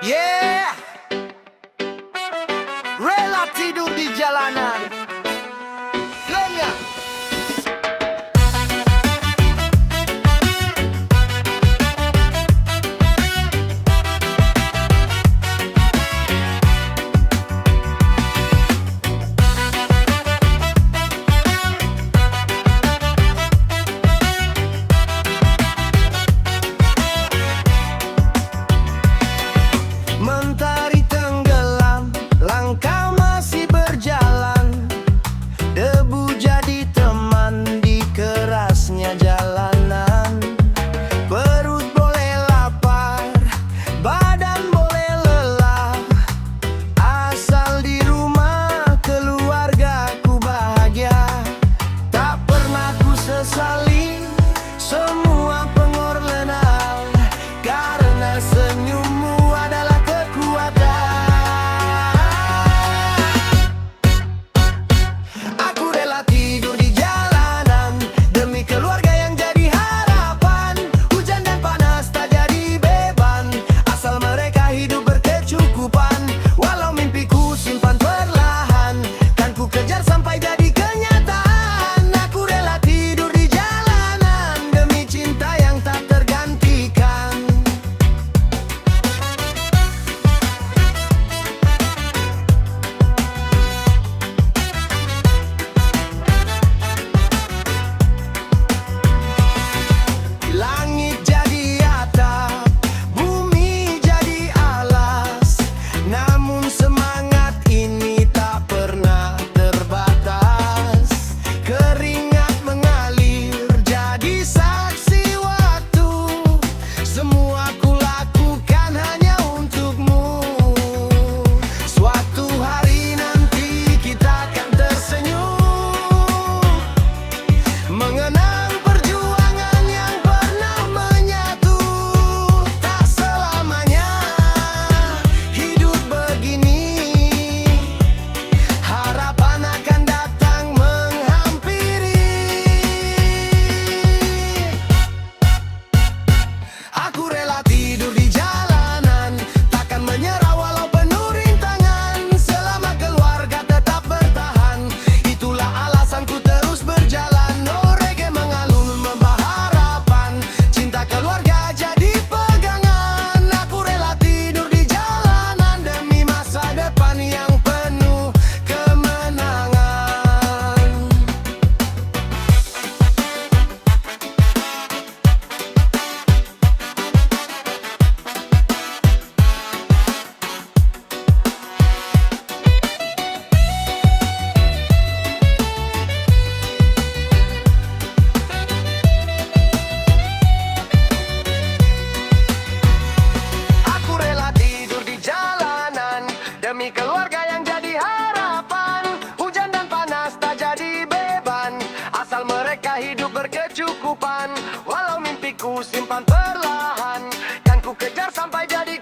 Yeah, rela tidur di jalanan. Lengah. Mentari tenggelam, langkah masih berjalan. Debu jadi teman di kerasnya jalanan. Perut boleh lapar, badan boleh lelah, asal di rumah keluargaku bahagia. Tak pernah ku sesali semua pengorbanan, karena senyummu adalah kekuatan. Aku rela tidur di jalanan demi keluarga yang jadi harapan. Hujan dan panas tak jadi beban, asal mereka hidup berkecukupan. Walau mimpiku simpan perlahan, kan ku kejar sampai jadi kenyataan. Aku rela tidur di jalanan demi cinta yang tak tergantikan. Langit jadi atap, bumi jadi alas, namun semangat ini tak pernah terbatas. Keringat mengalir jadi saksi waktu, semua ku lakukan hanya untukmu. Suatu hari nanti kita akan tersenyum, mengenang perjuangan yang pernah menyatu. Tak selamanya hidup begini, harapan akan datang menghampiri. Aku rela tidur di jalanan, takkan menyerah walau penuh rintangan. Selama keluarga tetap bertahan, itulah alasanku terus berjalan. Oh, reggae mengalun membawa harapan, cinta keluarga jadi pegangan. Aku rela tidur di jalanan demi masa depan yang penuh kemenangan. Aku rela tidur di jalanan demi keluarga yang jadi harapan. Hujan dan panas tak jadi beban, asal mereka hidup berkecukupan. Walau mimpiku simpan perlahan, kan ku kejar sampai jadi